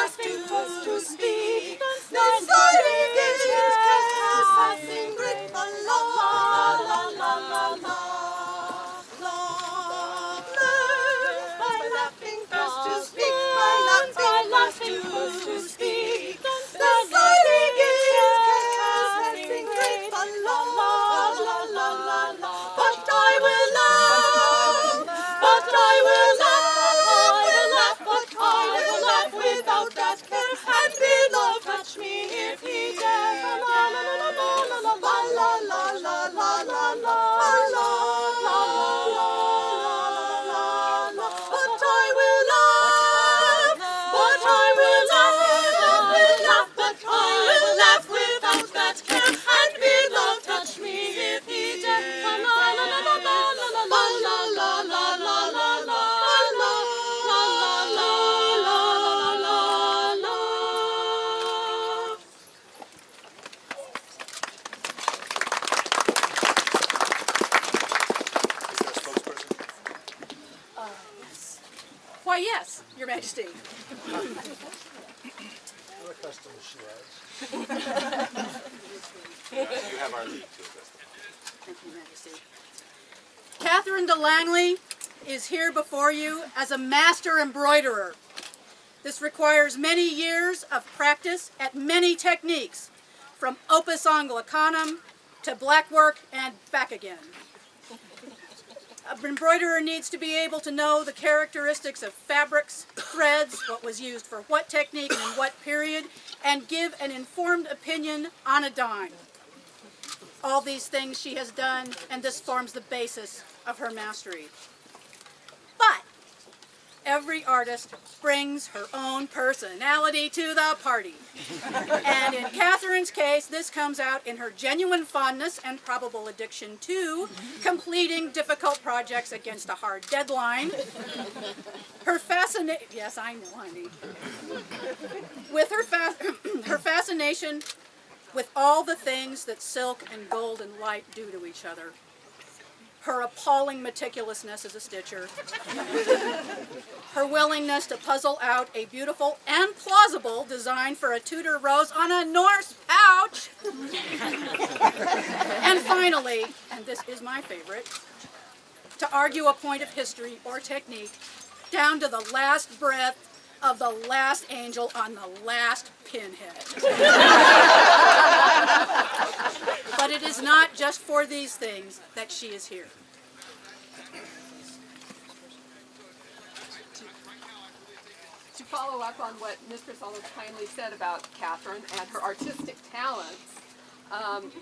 clasping close to speak. This life is passing great. La la la la la la. Learn by laughing first to speak. By laughing first to speak. This life is passing great. La la la la la la. But I will laugh. But I will laugh. But I will laugh without that care. And beloved touch me if he dare. La la la la la la la la la la la la la la. But I will laugh. But I will laugh. But I will laugh without that care. And beloved touch me if he dare. La la la la la la la la la la la la. Why, yes, Your Majesty. What a custom she has. You have our lead to address them. Thank you, Your Majesty. Catherine de Langley is here before you as a master embroiderer. This requires many years of practice at many techniques, from opus anglicanum to blackwork and back again. An embroiderer needs to be able to know the characteristics of fabrics, threads, what was used for what technique and in what period, and give an informed opinion on a dime. All these things she has done, and this forms the basis of her mastery. But every artist brings her own personality to the party. And in Catherine's case, this comes out in her genuine fondness and probable addiction to completing difficult projects against a hard deadline. Her fascination, yes, I know, honey. With her fascination with all the things that silk and gold and light do to each other. Her appalling meticulousness as a stitcher, her willingness to puzzle out a beautiful and plausible design for a Tudor rose on a Norse pouch, and finally, and this is my favorite, to argue a point of history or technique down to the last breath of the last angel on the last pinhead. But it is not just for these things that she is here. To follow up on what Mistress Olive kindly said about Catherine and her artistic talents,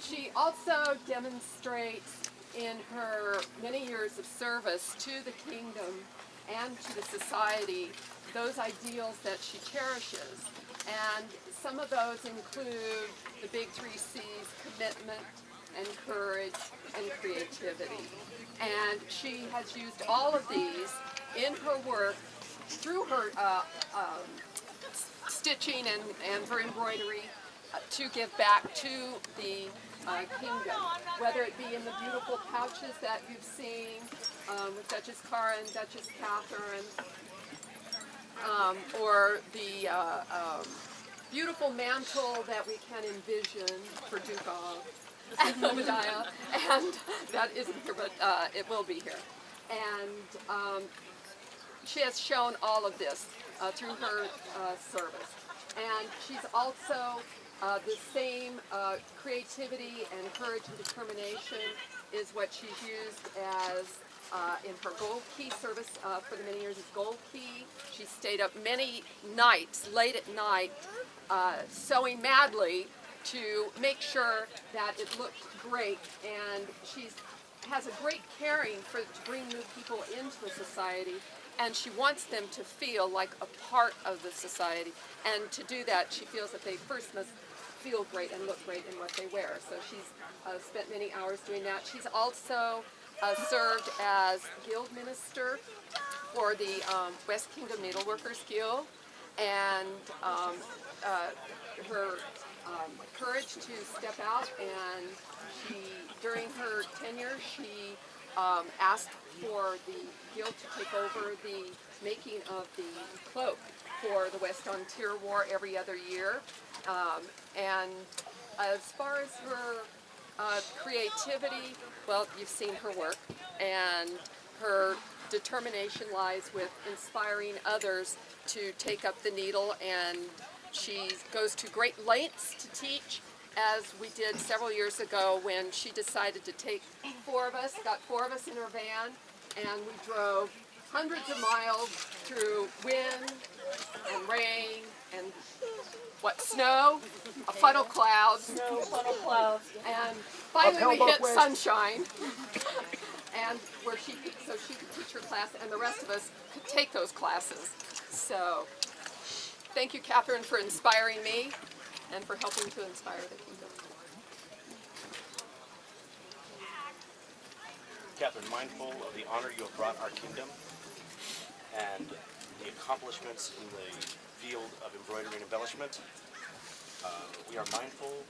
she also demonstrates in her many years of service to the kingdom and to the society those ideals that she cherishes. And some of those include the big 3 C's: commitment and courage and creativity. And she has used all of these in her work through her stitching and her embroidery to give back to the kingdom, whether it be in the beautiful pouches that you've seen with Duchess Cara and Duchess Catherine, or the beautiful mantle that we can envision for Duke Obadiah, and that isn't here, but it will be here. And she has shown all of this through her service. And she's also the same creativity and courage and determination is what she's used as in her Gold Key service for the many years of Gold Key. She stayed up many nights, late at night, sewing madly to make sure that it looked great. And she has a great caring to bring new people into the society, and she wants them to feel like a part of the society. And to do that, she feels that they first must feel great and look great in what they wear. So she's spent many hours doing that. She's also served as guild minister for the West Kingdom Needleworkers Guild, and her courage to step out, and she, during her tenure, she asked for the guild to take over the making of the cloak for the West on Tier War every other year. And as far as her creativity, well, you've seen her work, and her determination lies with inspiring others to take up the needle, and she goes to great lengths to teach, as we did several years ago when she decided to take got four of us in her van, and we drove hundreds of miles through wind and rain and snow, a funnel clouds, and finally we hit sunshine, and so she could teach her class, and the rest of us could take those classes. So, thank you, Catherine, for inspiring me and for helping to inspire the kingdom. Catherine, mindful of the honor you have brought our kingdom and the accomplishments in the field of embroidery and embellishment, we are mindful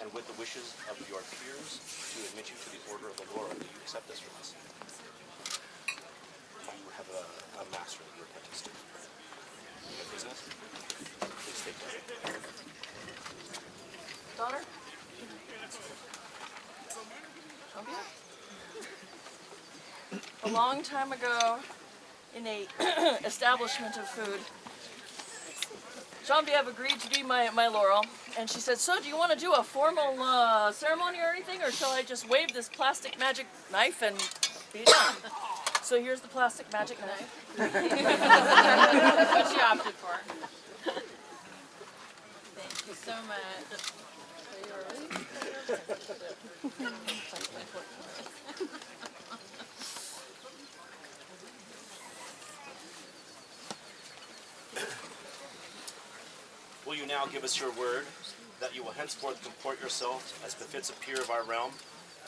and with the wishes of your peers to admit you to the Order of the Laurel. Will you accept this from us? You have a master that you're apprenticed to. You have business? Please take that. Daughter? A long time ago, in a establishment of food, Genevieve agreed to be my Laurel, and she said, "So, do you want to do a formal ceremony or anything, or shall I just wave this plastic magic knife and be done?" So here's the plastic magic knife. That's what she opted for. Thank you so much. Will you now give us your word that you will henceforth comport yourself as befits a peer of our realm,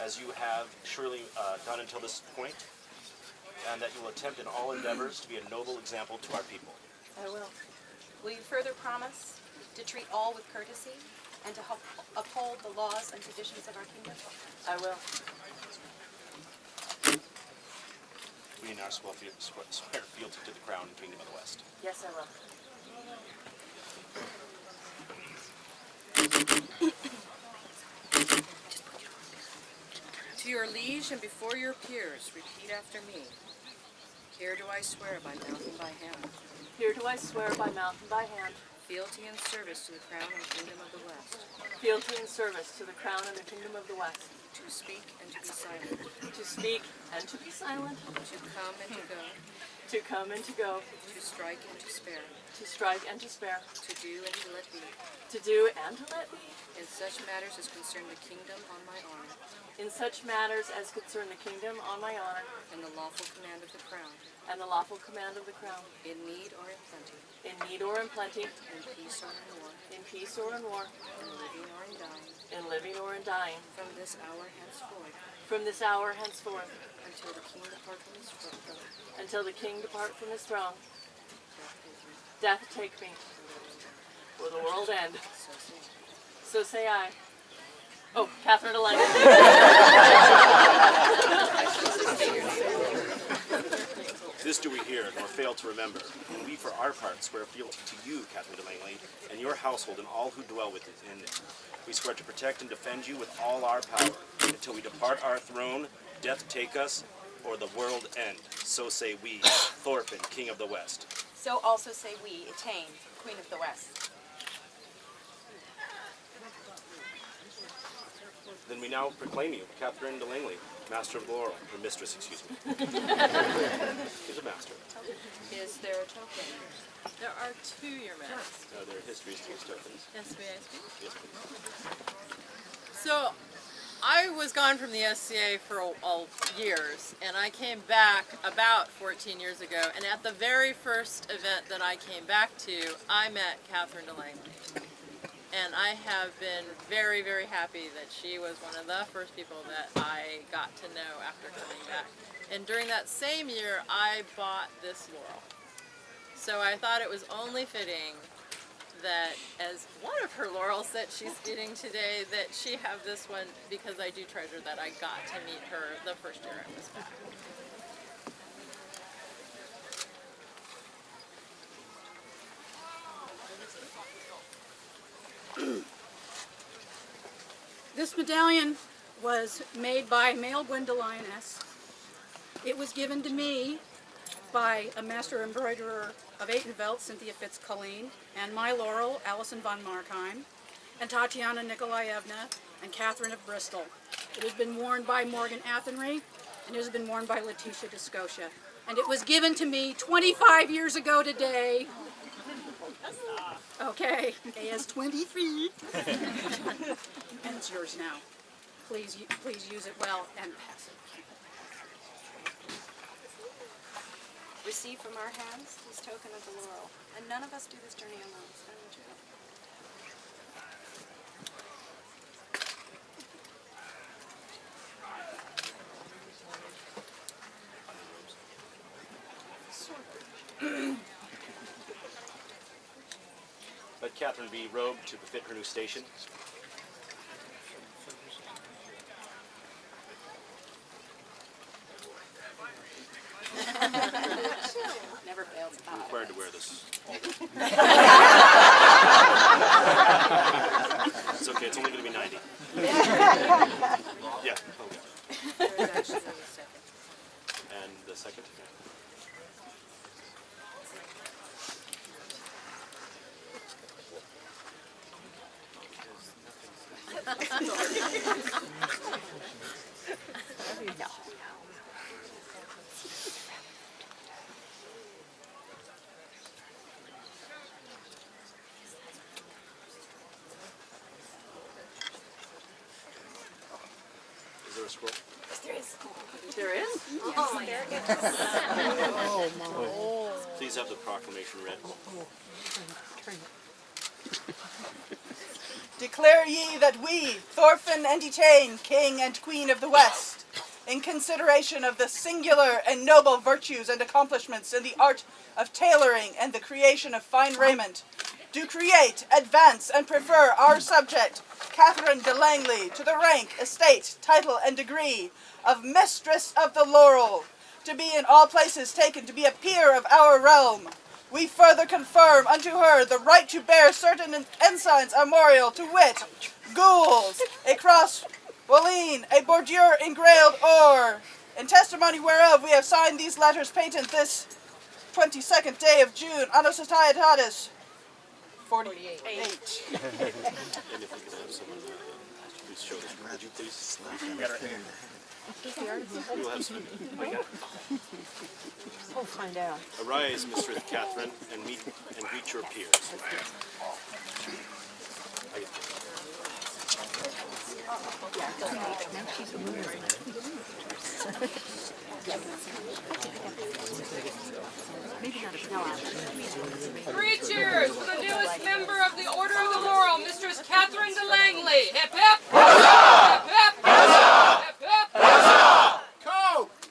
as you have surely done until this point, and that you will attempt in all endeavors to be a noble example to our people? I will. Will you further promise to treat all with courtesy and to uphold the laws and traditions of our kingdom? I will. Will you now swear fealty to the crown and kingdom of the West? Yes, I will. To your liege and before your peers, repeat after me. Here do I swear by mouth and by hand, Here do I swear by mouth and by hand, fealty and service to the crown and kingdom of the West, fealty and service to the crown and the kingdom of the West, to speak and to be silent, to speak and to be silent, to come and to go, to come and to go, to strike and to spare, to strike and to spare, to do and to let be, to do and to let be, in such matters as concern the kingdom on my honor, in such matters as concern the kingdom on my honor, and the lawful command of the crown, and the lawful command of the crown, in need or in plenty, in need or in plenty, in peace or in war, in peace or in war, in living or in dying, in living or in dying, from this hour henceforth, from this hour henceforth, until the king depart from his throne, until the king depart from his throne, death take me, death take me, or the world end. so say I. So say I. Oh, Catherine Delaney. This do we hear, nor fail to remember. And we, for our part, swear fealty to you, Catherine de Langley, and your household and all who dwell within it. We swear to protect and defend you with all our power, until we depart our throne, death take us, or the world end. So say we, Thorfinn, King of the West. So also say we, Etain, Queen of the West. Then we now proclaim you, Catherine de Langley, Master of the Laurel, or Mistress, excuse me. He's a master. Is there a token? There are two, Your Majesty. Are there histories to these tokens? Yes, may I speak? Yes, please. So, I was gone from the SCA for all years, and I came back about 14 years ago, and at the very first event that I came back to, I met Catherine de Langley. And I have been very, very happy that she was one of the first people that I got to know after coming back. And during that same year, I bought this laurel. So I thought it was only fitting that as one of her laurels that she's getting today, that she have this one, because I do treasure that I got to meet her the first year I was back. This medallion was made by male Gwendolyness. It was given to me by a master embroiderer of Aitenveld, Cynthia Fitz-Colleen, and my Laurel, Allison von Markheim, and Tatiana Nikolaevna, and Catherine of Bristol. It has been worn by Morgan Athenry, and it has been worn by Letitia de Scotia. And it was given to me 25 years ago today. Okay, AS 23. And it's yours now. Please use it well and pass it. Receive from our hands this token of the laurel. And none of us do this journey alone. So I want you to Let Catherine be robed to befit her new station. never fails. You're required to wear this all the time. It's okay, it's only going to be 90. Yeah. Okay. And the second? Is there a scroll? There is? Please have the proclamation read. Declare ye that we, Thorfinn and Etain, King and Queen of the West, in consideration of the singular and noble virtues and accomplishments in the art of tailoring and the creation of fine raiment, do create, advance, and prefer our subject, Catherine de Langley, to the rank, estate, title, and degree of Mistress of the Laurel, to be in all places taken to be a peer of our realm. We further confirm unto her the right to bear certain ensigns armorial, to wit, gules, a cross, Walline, a bordure engrailed or, in testimony whereof we have signed these letters patent this 22nd day of June, Anno Societatis 48. And if we could have someone, please show this. Would you please? We got our hand. We will have some. We'll find out. Arise, Mistress Catherine, and greet your peers. Greetings!